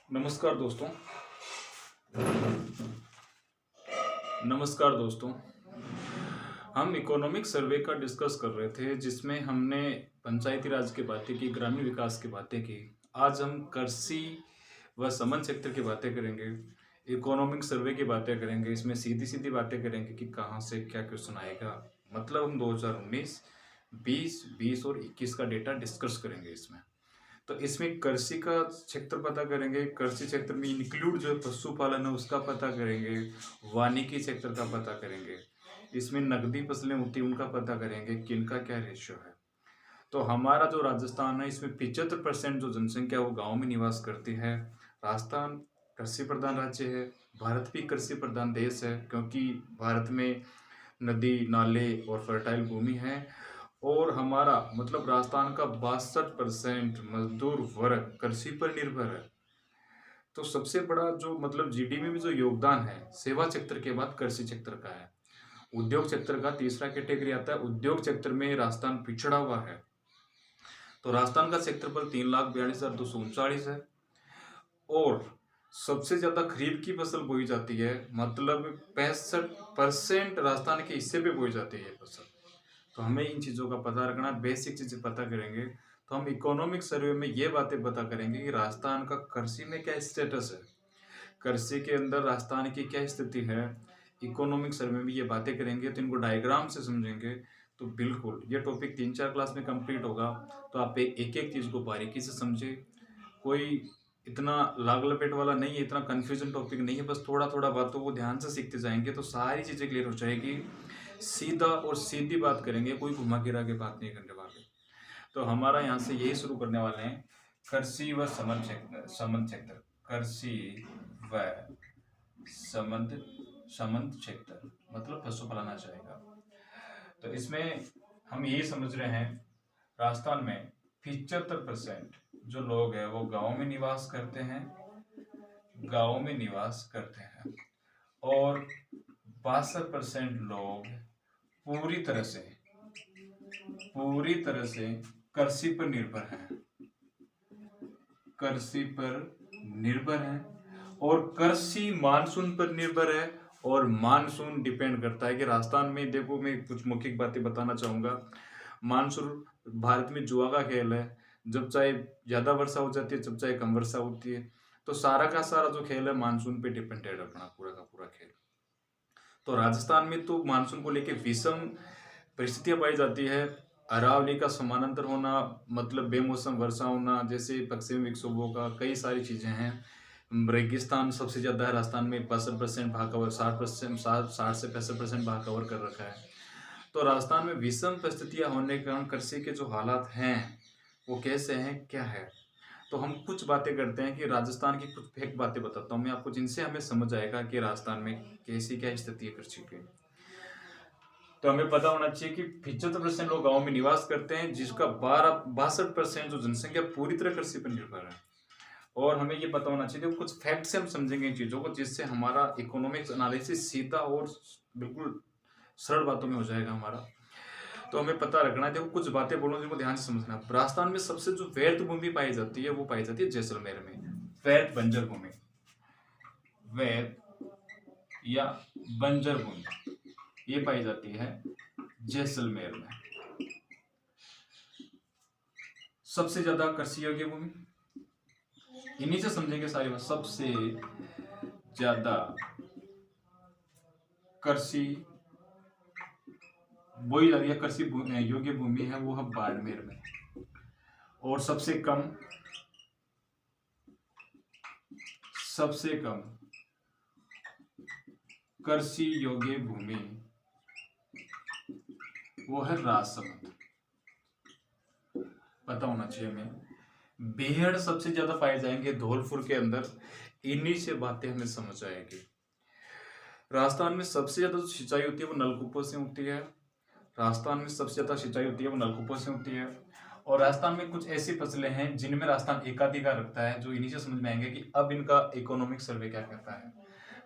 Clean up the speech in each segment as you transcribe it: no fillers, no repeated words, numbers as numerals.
नमस्कार दोस्तों। नमस्कार दोस्तों। हम इकोनॉमिक सर्वे का डिस्कस कर रहे थे जिसमें हमने पंचायती राज की बातें की, ग्रामीण विकास की बातें की। आज हम कृषि व समन क्षेत्र की बातें करेंगे, इकोनॉमिक सर्वे की बातें करेंगे। इसमें सीधी-सीधी बातें करेंगे कि कहाँ से क्या क्वेश्चन आएगा। मतलब हम 2019, 20, 20 और 21 का डेटा डिस्कस करेंगे इसमें। तो इसमें कृषि का क्षेत्र पता करेंगे, कृषि क्षेत्र में इंक्लूड जो है पशुपालन है उसका पता करेंगे, वानिकी क्षेत्र का पता करेंगे, इसमें नकदी फसलें होती हैं उनका पता करेंगे कि इनका क्या रेशियो है। तो हमारा जो राजस्थान है इसमें 75% जो जनसंख्या वो गांव में निवास करती है। राजस्थान कृषि प्रधान राज्य है। भारत भी कृषि प्रधान देश है क्योंकि भारत में नदी नाले और फर्टाइल भूमि है। और हमारा मतलब राजस्थान का 62% मजदूर वर्ग कृषि पर निर्भर है। तो सबसे बड़ा जो मतलब जीडीपी में जो योगदान है सेवा क्षेत्र के बाद कृषि क्षेत्र का है। उद्योग क्षेत्र का तीसरा कैटेगरी आता है। उद्योग क्षेत्र में राजस्थान पिछड़ा हुआ है। तो राजस्थान का क्षेत्रफल 3,42,239 है। और सबसे ज्यादा खरीफ की फसल बोई जाती है, मतलब 65% राजस्थान के हिस्से पे बोई जाती है फसल। तो हमें इन चीज़ों का पता रखना, बेसिक चीज़ें पता करेंगे तो हम इकोनॉमिक सर्वे में ये बातें पता करेंगे कि राजस्थान का कृषि में क्या स्टेटस है, कृषि के अंदर राजस्थान की क्या स्थिति है। इकोनॉमिक सर्वे में ये बातें करेंगे तो इनको डायग्राम से समझेंगे तो बिल्कुल ये टॉपिक 3-4 क्लास में कंप्लीट होगा। तो आप एक एक चीज़ को बारीकी से समझे। कोई इतना लाग लपेट वाला नहीं है, इतना कंफ्यूजन टॉपिक नहीं है। बस थोड़ा थोड़ा बातों को ध्यान से सीखते जाएंगे तो सारी चीज़ें क्लियर हो जाएगी। सीधा और सीधी बात करेंगे, कोई घुमा फिरा के बात नहीं करने वाले। तो हमारा यहाँ से यही शुरू करने वाले हैं, कृषि व समन क्षेत्र, कृषि व समंत समंत क्षेत्र मतलब पशुपालन आ जाएगा। तो इसमें हम यही समझ रहे हैं राजस्थान में 75% जो लोग हैं वो गांव में निवास करते हैं, गांव में निवास करते हैं। और 62% लोग पूरी तरह से कृषि पर निर्भर है, कृषि पर निर्भर है। और कृषि मानसून पर निर्भर है। और मानसून डिपेंड करता है कि राजस्थान में देखो, मैं कुछ मौखिक बातें बताना चाहूंगा। मानसून भारत में जुआ का खेल है। जब चाहे ज्यादा वर्षा हो जाती है, जब चाहे कम वर्षा होती है। तो सारा का सारा जो खेल है मानसून पे डिपेंडेड अपना पूरा का पूरा खेल। तो राजस्थान में तो मानसून को लेके विषम परिस्थितियां पाई जाती है। अरावली का समानांतर होना, मतलब बेमौसम वर्षा होना, जैसे पश्चिमी विक्षोभों का, कई सारी चीजें हैं। रेगिस्तान सबसे ज्यादा है राजस्थान में, 65% भाग कवर, 60% 60 से 65% भाग कवर कर रखा है। तो राजस्थान में विषम परिस्थितियां होने के कारण कृषि के जो हालात हैं वो कैसे हैं, क्या है। तो हम कुछ बातें करते हैं कि राजस्थान की कुछ फेक बातें बताता हूँ मैं आपको, जिनसे हमें समझ आएगा कि राजस्थान में कैसी क्या स्थिति है कृषि की। तो हमें पता होना चाहिए कि 75% लोग गांव में निवास करते हैं, जिसका 62% जो जनसंख्या पूरी तरह कृषि पर निर्भर है। और हमें ये पता होना चाहिए, कुछ फैक्ट से हम समझेंगे इन चीजों को, जिससे हमारा इकोनॉमिक्स एनालिसिस सीधा और बिल्कुल सरल बातों में हो जाएगा हमारा। तो हमें पता रखना है, देखो कुछ बातें बोलो जिनको ध्यान से समझना। राजस्थान में सबसे जो वैध भूमि पाई जाती है वो पाई जाती है जैसलमेर में। वैध बंजर भूमि, वैध या बंजर भूमि ये पाई जाती है जैसलमेर में। सबसे ज्यादा कृषि योग्य भूमि, इन्हीं से समझेंगे सारी बात। सबसे ज्यादा कृषि बोई जा रही है, कृषि योग्य भूमि है वो है बाड़मेर में। और सबसे कम कृषि योग्य भूमि वो है राजसमंद। पता होना चाहिए हमें। बेहड़ सबसे ज्यादा पाए जाएंगे धौलपुर के अंदर। इन्हीं से बातें हमें समझ आएगी। राजस्थान में सबसे ज्यादा जो सिंचाई होती है वो नलकूपों से होती है। राजस्थान में सबसे ज्यादा सिंचाई होती है वो नलकूपों से होती है। और राजस्थान में कुछ ऐसी फसलें हैं जिनमें राजस्थान एकाधिकार रखता है, जो इन्हीं से समझ में आएंगे कि अब इनका इकोनॉमिक सर्वे क्या कहता है।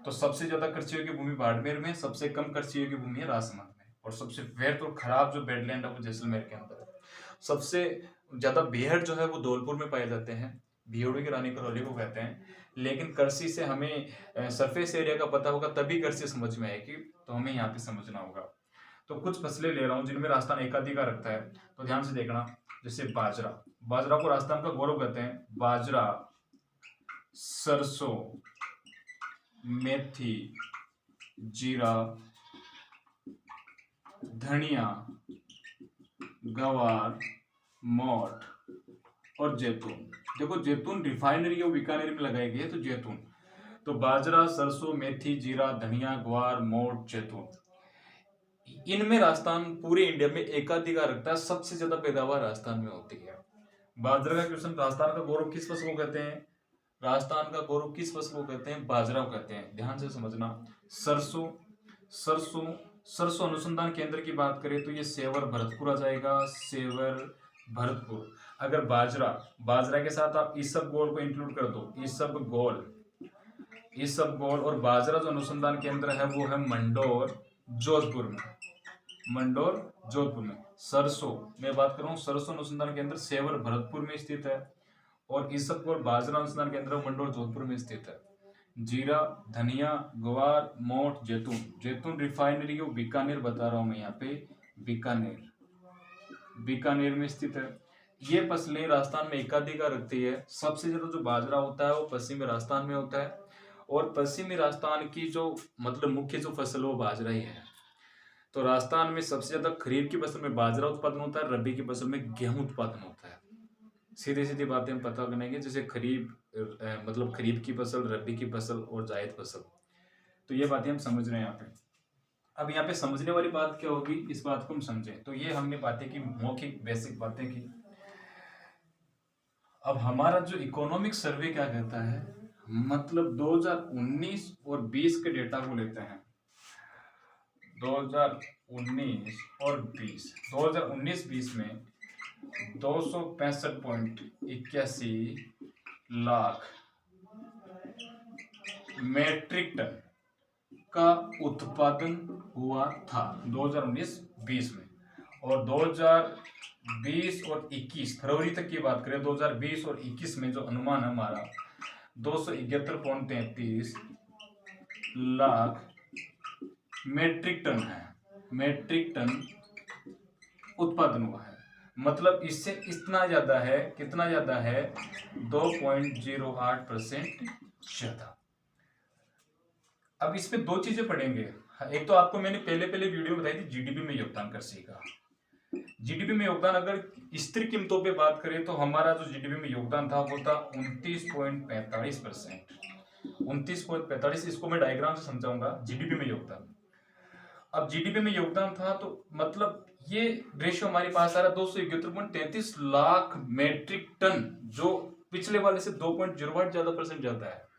तो सबसे ज्यादा कृषि योग्य भूमि बाड़मेर में, सबसे कम कृषि योग्य भूमि है राजसमंद में, और सबसे वैध और खराब जो बेडलैंड है वो जैसलमेर के अंदर है। सबसे ज्यादा बेहड़ जो है वो धौलपुर में पाए जाते हैं। भियोड़ी की रानी करौली को कहते हैं। लेकिन कृषि से हमें सरफेस एरिया का पता होगा तभी कृषि समझ में आएगी, तो हमें यहाँ पे समझना होगा। तो कुछ फसलें ले रहा हूँ जिनमें राजस्थान एकाधिकार रखता है, तो ध्यान से देखना। जैसे बाजरा, बाजरा को राजस्थान का गौरव कहते हैं। बाजरा, सरसों, मेथी, जीरा, धनिया, गवार, मोठ और जैतून। देखो जैतून रिफाइनरी और बीकानेर में लगाई गई है, तो जैतून। तो बाजरा, सरसों, मेथी, जीरा, धनिया, ग्वार, मोठ, जैतून, इनमें राजस्थान पूरे इंडिया में एकाधिकार रखता है। सबसे ज्यादा पैदावार राजस्थान में होती है। बाजरा का क्वेश्चन, राजस्थान का गौरव किस फसल को कहते हैं? राजस्थान का गौरव किस फसल को कहते हैं? बाजरा को कहते हैं। ध्यान से समझना। सरसों, सरसों, सरसों अनुसंधान केंद्र की बात करें तो ये सेवर भरतपुर आ जाएगा, सेवर भरतपुर। अगर बाजरा, बाजरा के साथ आप इसबगोल को इंक्लूड कर दो, इसबगोल, इसबगोल, और बाजरा जो अनुसंधान केंद्र है वो है मंडोर, जोधपुर में, मंडोर, जोधपुर में। सरसों मैं बात कर रहा हूँ, सरसों अनुसंधान केंद्र सेवर भरतपुर में स्थित है, और इसबगोल बाजरा अनुसंधान केंद्र मंडोर, जोधपुर में स्थित है। जीरा, धनिया, ग्वार, मोठ, जैतून, जैतून रिफाइनरी को बीकानेर बता रहा हूं मैं यहाँ पे, बीकानेर, बीकानेर में स्थित है। ये फसलें राजस्थान में एकाधिकार रखती है। सबसे ज्यादा जो बाजरा होता है वो पश्चिमी राजस्थान में होता है, और पश्चिमी राजस्थान की जो मतलब मुख्य जो फसल वो बाजरा ही है। तो राजस्थान में सबसे ज्यादा खरीफ की फसल में बाजरा उत्पादन होता है, रबी की फसल में गेहूं उत्पादन होता है। सीधी सीधी बातें हम पता करेंगे, जैसे खरीफ मतलब खरीफ की फसल, रबी की फसल और जायद फसल। तो ये बातें हम समझ रहे हैं यहाँ पे। अब यहाँ पे समझने वाली बात क्या होगी, इस बात को हम समझें। तो ये हमने बातें की, मौखिक बेसिक बातें की। अब हमारा जो इकोनॉमिक सर्वे क्या कहता है, मतलब 2019 और 20 के डेटा को लेते हैं। 2019 और 20, 2019-20 में 265.81 लाख मैट्रिक टन का उत्पादन हुआ था 2019-20 में। और 2020 और 21 फरवरी तक की बात करें, 2020 और 21 में जो अनुमान है हमारा 271.33 लाख मैट्रिक टन है, मैट्रिक टन उत्पादन हुआ है। मतलब इससे इतना ज्यादा है, कितना ज्यादा है, 2.08% ज्यादा। अब इसमें दो चीजें पढ़ेंगे। एक तो आपको मैंने पहले वीडियो बताई थी जीडीपी में योगदान कृषि का। जीडीपी में योगदान अगर स्थिर कीमतों पे बात करें तो हमारा जो जीडीपी में योगदान था वो था 29.45%। 29.45, इसको मैं डायग्राम से समझाऊंगा। जीडीपी में योगदान, अब जीडीपी में योगदान था तो मतलब ये रेशियो हमारे पास आ रहा 271.33 लाख मैट्रिक टन, जो पिछले वाले से 2.08 ज्यादा है।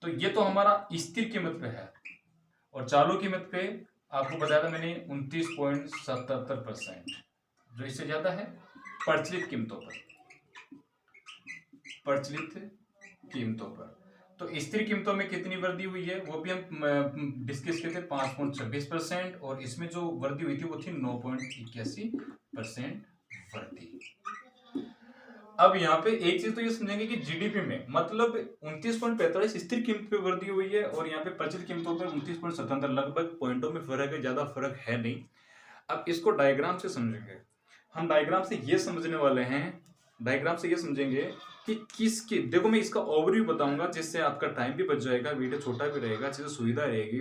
तो ये तो हमारा स्थिर कीमत पे है। और चालू कीमत पे आपको बताया था मैंने 29.77%, जो इससे ज्यादा है प्रचलित कीमतों पर, प्रचलित कीमतों पर। तो स्थिर कीमतों में कितनी वृद्धि हुई है वो भी हम डिस्कस किए थे, 5.26%, और इसमें जो वृद्धि हुई थी वो थी 9.81% वृद्धि। अब यहाँ पे एक चीज तो ये समझेंगे कि जीडीपी में मतलब 29.45 स्थिर कीमत पे वृद्धि हुई है, और यहाँ पे प्रचलित कीमतों पर 29.77, लगभग पॉइंटों में फर्क है, ज्यादा फर्क है नहीं। अब इसको डायग्राम से समझेंगे हम। डायग्राम से ये समझने वाले हैं, डायग्राम से ये समझेंगे कि किसकी, देखो मैं इसका ओवरव्यू बताऊंगा जिससे आपका टाइम भी बच जाएगा, वीडियो छोटा भी रहेगा, चीजें सुविधा रहेगी।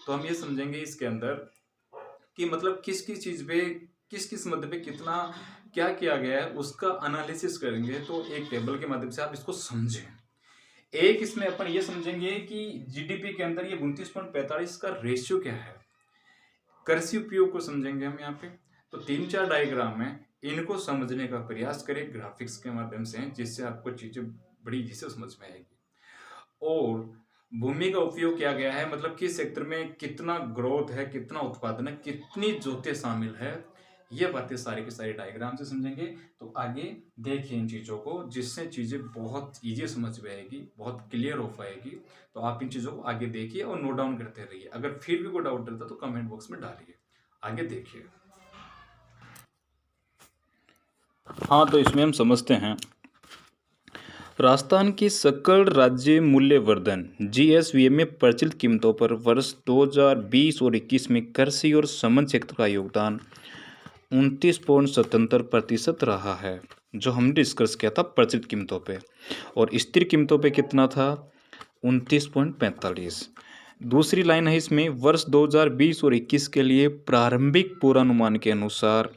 तो हम ये समझेंगे इसके अंदर कि मतलब किस किस चीज पे, किस किस मध्य पे कितना क्या किया गया है उसका एनालिसिस करेंगे। तो एक टेबल के माध्यम से आप इसको समझें। एक इसमें अपन ये समझेंगे कि जीडीपी के अंदर ये 29.45 का रेशियो क्या है। कृषि उपयोग को समझेंगे हम यहाँ पे। तो 3-4 डायग्राम है, इनको समझने का प्रयास करें ग्राफिक्स के माध्यम से, जिससे आपको चीजें बड़ी इजी से समझ में आएगी। और भूमि का उपयोग किया गया है, मतलब किस सेक्टर में कितना ग्रोथ है, कितना उत्पादन है, कितनी जोतें शामिल है, ये बातें सारी की सारी डायग्राम से समझेंगे। तो आगे देखिए इन चीज़ों को, जिससे चीज़ें बहुत ईजी समझ में आएगी, बहुत क्लियर हो पाएगी। तो आप इन चीज़ों को आगे देखिए और नोट डाउन करते रहिए। अगर फिर भी कोई डाउट रहता तो कमेंट बॉक्स में डालिए। आगे देखिए। हाँ, तो इसमें हम समझते हैं राजस्थान की सकल राज्य मूल्य वर्धन जीएसवीएम में प्रचलित कीमतों पर वर्ष 2020 और 21 में कृषि और समन्वित क्षेत्र का योगदान 29.77% रहा है। जो हमने डिस्कस किया था प्रचलित कीमतों पे, और स्थिर कीमतों पे कितना था? 29.45। दूसरी लाइन है इसमें, वर्ष 2020 और 21 के लिए प्रारंभिक पूर्वानुमान के अनुसार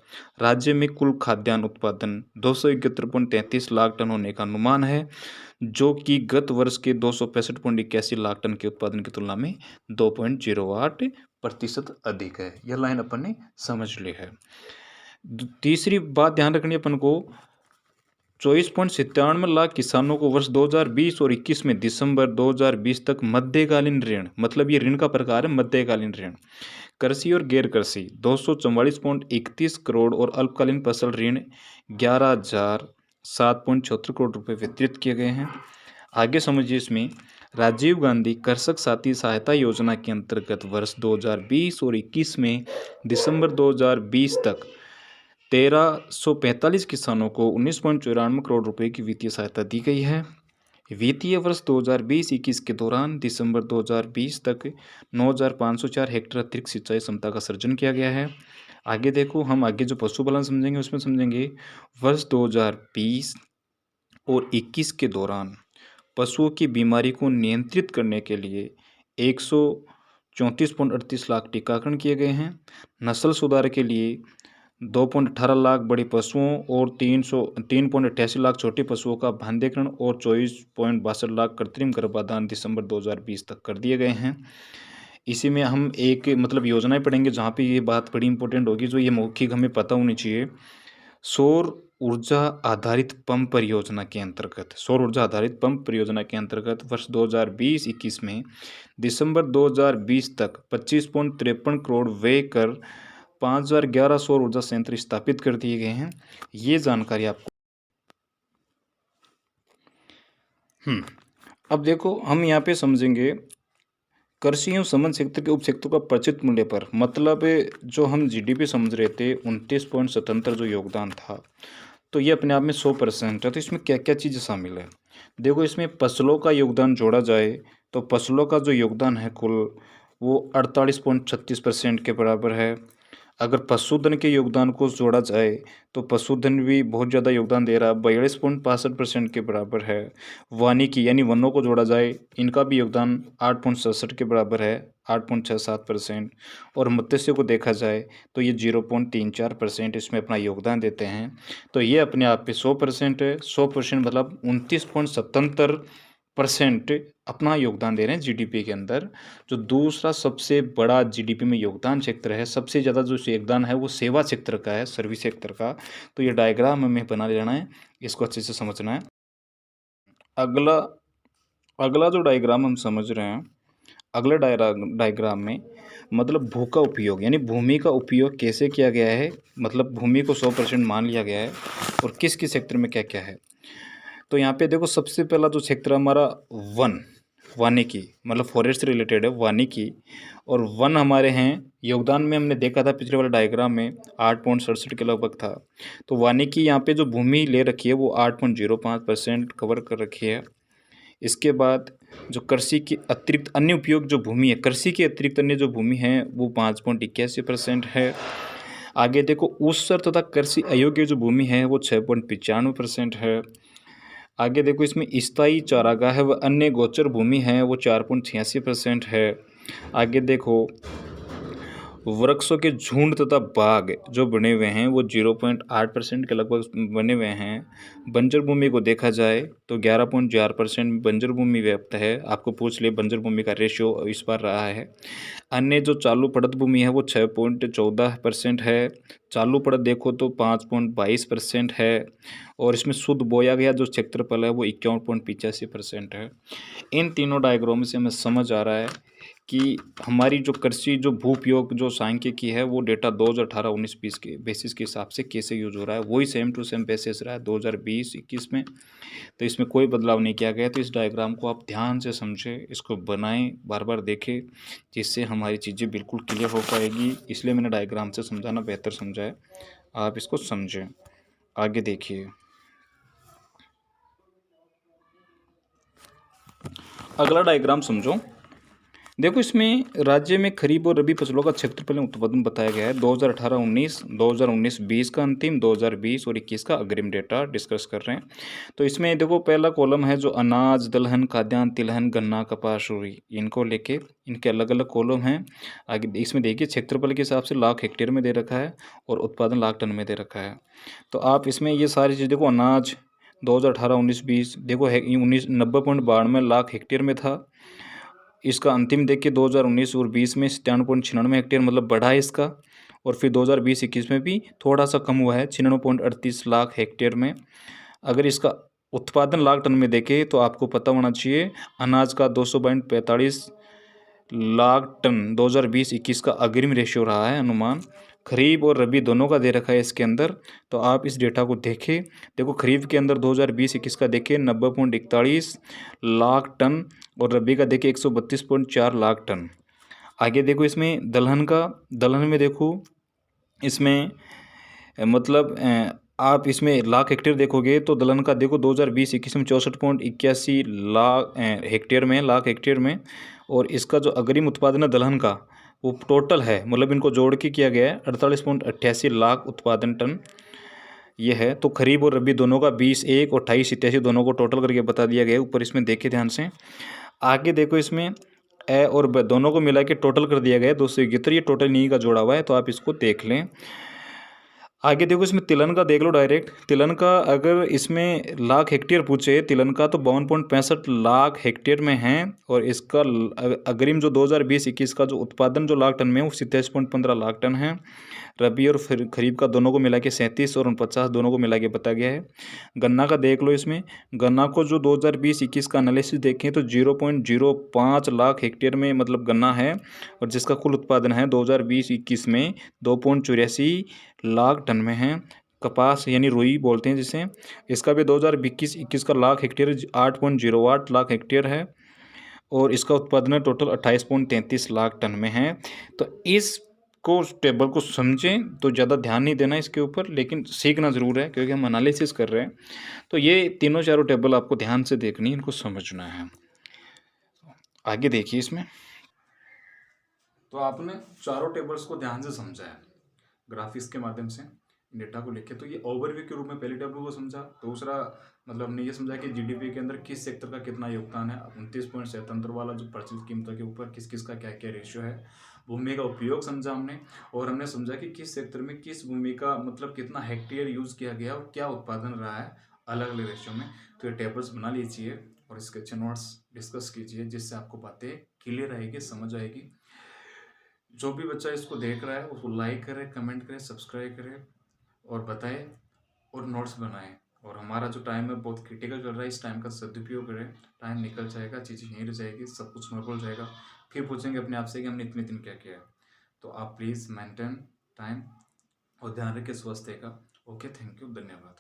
राज्य में कुल खाद्यान्न उत्पादन 271.33 लाख टन होने का अनुमान है, जो कि गत वर्ष के 265.81 लाख टन के उत्पादन की तुलना में 2.08% अधिक है। यह लाइन अपन ने समझ ली है। तीसरी बात ध्यान रखनी अपन को, 24.97 लाख किसानों को वर्ष 2020 और 21 में दिसंबर 2020 तक मध्यकालीन ऋण, मतलब ये ऋण का प्रकार है मध्यकालीन ऋण, कृषि और गैर कृषि 244.31 करोड़ और अल्पकालीन फसल ऋण 11,007.76 करोड़ रुपए वितरित किए गए हैं। आगे समझिए इसमें, राजीव गांधी कृषक साथी सहायता योजना के अंतर्गत वर्ष 2020 और 21 में दिसंबर 2020 तक 1345 किसानों को 19.94 करोड़ रुपए की वित्तीय सहायता दी गई है। वित्तीय वर्ष 2020-21 के दौरान दिसंबर 2020 तक 9,504 हेक्टेयर अतिरिक्त सिंचाई क्षमता का सृजन किया गया है। आगे देखो, हम आगे जो पशुपालन समझेंगे उसमें समझेंगे वर्ष 2020 और 21 के दौरान पशुओं की बीमारी को नियंत्रित करने के लिए 134.38 लाख टीकाकरण किए गए हैं। नस्ल सुधार के लिए 2.18 लाख बड़े पशुओं और 3.88 लाख छोटे पशुओं का बांध्यकरण और 24.62 लाख कृत्रिम गर्भाधान दिसंबर 2020 तक कर दिए गए हैं। इसी में हम एक मतलब योजनाएं पढ़ेंगे जहाँ पे ये बात बड़ी इंपॉर्टेंट होगी, जो ये मौखिक हमें पता होनी चाहिए। सौर ऊर्जा आधारित पंप परियोजना के अंतर्गत, सौर ऊर्जा आधारित पंप परियोजना के अंतर्गत वर्ष 2020-21 में दिसंबर 2020 तक 25.53 करोड़ व्यय कर 5,011 सौर ऊर्जा संयंत्र स्थापित कर दिए गए हैं। ये जानकारी आपको अब देखो, हम यहाँ पे समझेंगे कृषि एवं समन्वित क्षेत्र के उप क्षेत्रों का प्रचलित मूल्य पर, मतलब जो हम जीडीपी समझ रहे थे 29.77 जो योगदान था, तो ये अपने आप में 100% है। तो इसमें क्या क्या चीज़ें शामिल है? देखो, इसमें फसलों का योगदान जोड़ा जाए तो फसलों का जो योगदान है कुल, वो 48.36% के बराबर है। अगर पशुधन के योगदान को जोड़ा जाए तो पशुधन भी बहुत ज़्यादा योगदान दे रहा है, 42.65% के बराबर है। वानिकी यानी वनों को जोड़ा जाए, इनका भी योगदान 8.67 के बराबर है, 8.67%। और मत्स्य को देखा जाए तो ये 0.34% इसमें अपना योगदान देते हैं। तो ये अपने आप पे 100% है। 100% मतलब 29.77% अपना योगदान दे रहे हैं जीडीपी के अंदर। जो दूसरा सबसे बड़ा जीडीपी में योगदान क्षेत्र है, सबसे ज़्यादा जो योगदान है वो सेवा क्षेत्र का है, सर्विस सेक्टर का। तो ये डायग्राम हमें बना लेना है, इसको अच्छे से समझना है। अगला अगला जो डायग्राम हम समझ रहे हैं, अगले डायग्राम में मतलब भू का उपयोग यानी भूमि का उपयोग कैसे किया गया है, मतलब भूमि को 100% मान लिया गया है और किस किस क्षेत्र में क्या क्या है। तो यहाँ पे देखो, सबसे पहला जो क्षेत्र हमारा वानिकी, मतलब फॉरेस्ट से रिलेटेड है वानिकी, और वन हमारे हैं। योगदान में हमने देखा था पिछले वाले डायग्राम में 8.67 के लगभग था। तो वानिकी यहाँ पे जो भूमि ले रखी है वो 8.05% कवर कर रखी है। इसके बाद जो कृषि के अतिरिक्त अन्य उपयोग जो भूमि है, कृषि के अतिरिक्त अन्य जो भूमि है वो 5.81% है। आगे देखो, ऊसर तथा कृषि अयोग्य जो भूमि है वो 6.95% है। आगे देखो, इसमें स्थायी चारागाह है व अन्य गोचर भूमि है वो 4.86% है। आगे देखो, वृक्षों के झुंड तथा बाग जो बने हुए हैं वो 0.8% के लगभग बने हुए हैं। बंजर भूमि को देखा जाए तो 11.4% बंजर भूमि व्याप्त है। आपको पूछ ले, बंजर भूमि का रेशियो इस बार रहा है। अन्य जो चालू पड़त भूमि है वो 6.14% है। चालू पड़त देखो तो 5.22% है। और इसमें शुद्ध बोया गया जो क्षेत्रफल है वो 51.85% है। इन तीनों डायग्राम से हमें समझ आ रहा है कि हमारी जो कृषि जो भू उपयोग जो सांख्यिकी है वो डेटा 2018-19-20 के बेसिस के हिसाब से कैसे यूज हो रहा है, वही सेम टू सेम बेसिस रहा है 2020-21 में। तो इसमें कोई बदलाव नहीं किया गया। तो इस डायग्राम को आप ध्यान से समझें, इसको बनाएं, बार बार देखें, जिससे हमारी चीज़ें बिल्कुल क्लियर हो पाएगी। इसलिए मैंने डायग्राम से समझाना बेहतर समझा है, आप इसको समझें। आगे देखिए, अगला डायग्राम समझो। देखो इसमें राज्य में खरीफ और रबी फसलों का क्षेत्रफल उत्पादन बताया गया है 2018-19, 2019-20 का अंतिम, 2020 और 21 का अग्रिम डेटा डिस्कस कर रहे हैं। तो इसमें देखो पहला कॉलम है जो अनाज, दलहन, खाद्यान्न, तिलहन, गन्ना, कपास, रुई, इनको लेके इनके अलग अलग कॉलम हैं। आगे इसमें देखिए क्षेत्रफल के हिसाब से लाख हेक्टेयर में दे रखा है और उत्पादन लाख टन में दे रखा है। तो आप इसमें ये सारी चीज़ देखो, अनाज 2018-19-20 देखो है 90.92 लाख हेक्टेयर में था। इसका अंतिम देखिए 2019 और 20 में 97.96 हेक्टेयर मतलब बढ़ा है इसका, और फिर 2020-21 में भी थोड़ा सा कम हुआ है 96.38 लाख हेक्टेयर में। अगर इसका उत्पादन लाख टन में देखें तो आपको पता होना चाहिए अनाज का 200.45 लाख टन 2020-21 का अग्रिम रेशियो रहा है अनुमान। खरीफ और रबी दोनों का दे रखा है इसके अंदर, तो आप इस डेटा को देखें। देखो खरीफ के अंदर 2020-21 का देखिए 90.41 लाख टन और रबी का देखिए 132.4 लाख टन। आगे देखो इसमें दलहन में देखो इसमें मतलब आप इसमें लाख हेक्टेयर देखोगे तो दलहन का देखो 2020-21 में 64.81 लाख हेक्टेयर में, और इसका जो अग्रिम उत्पादन है दलहन का वो टोटल है, मतलब इनको जोड़ के किया गया है 48.88 लाख उत्पादन टन ये है। तो खरीफ और रबी दोनों का 20-1 और 28-87 दोनों को टोटल करके बता दिया गया है ऊपर, इसमें देखे ध्यान से। आगे देखो इसमें ए और ब दोनों को मिला के टोटल कर दिया गया है 271, ये टोटल नहीं का जोड़ा हुआ है, तो आप इसको देख लें। आगे देखो इसमें तिलहन का देख लो डायरेक्ट। तिलहन का अगर इसमें लाख हेक्टेयर पूछे तिलहन का तो 52.65 लाख हेक्टेयर में है, और इसका अग्रिम जो 2020-21 का जो उत्पादन जो लाख टन में वो 27.15 लाख टन है। रबी और फिर खरीफ का दोनों को मिला के 37 और 49 दोनों को मिला के बताया गया है। गन्ना का देख लो, इसमें गन्ना को जो 2020-21 का एनालिसिस देखें तो 0.05 लाख हेक्टेयर में मतलब गन्ना है, और जिसका कुल उत्पादन है 2020-21 में 2.84 लाख टन में है। कपास यानी रुई बोलते हैं जिसे, इसका भी 2021 का लाख हेक्टेयर 8.08 लाख हेक्टेयर है, और इसका उत्पादन टोटल 28.33 लाख टन में है। तो इस को टेबल को समझें तो ज़्यादा ध्यान नहीं देना इसके ऊपर, लेकिन सीखना ज़रूर है क्योंकि हम एनालिसिस कर रहे हैं। तो ये तीनों चारों टेबल आपको ध्यान से देखनी है, इनको समझना है। आगे देखिए इसमें, तो आपने चारों टेबल्स को ध्यान से समझा है ग्राफिक्स के माध्यम से डेटा को लिखे। तो ये ओवरव्यू के रूप में पहले टेबल को समझा। दूसरा मतलब हमने ये समझा कि जीडीपी के अंदर किस सेक्टर का कितना योगदान है, 29.77 वाला जो प्रचलित कीमतों के ऊपर किस किस का क्या क्या रेशियो है। भूमि का उपयोग समझा हमने, और हमने समझा कि किस सेक्टर में किस भूमि का मतलब कितना हेक्टेयर यूज किया गया और क्या उत्पादन रहा है अलग अलग रेशियो में। तो ये टेबल्स बना लीजिए और इसके अच्छे नोट्स डिस्कस कीजिए, जिससे आपको बातें क्लियर आएगी, समझ आएगी। जो भी बच्चा इसको देख रहा है उसको लाइक करे, कमेंट करे, सब्सक्राइब करे और बताए और नोट्स बनाएं। और हमारा जो टाइम है बहुत क्रिटिकल चल रहा है, इस टाइम का सदुपयोग करें। टाइम निकल जाएगा, चीज़ें यहीं रह जाएगी, सब कुछ नॉर्मल जाएगा। फिर पूछेंगे अपने आप से कि हमने इतने दिन क्या किया है। तो आप प्लीज़ मेंटेन टाइम और ध्यान रखें स्वास्थ्य का। ओके, थैंक यू, धन्यवाद।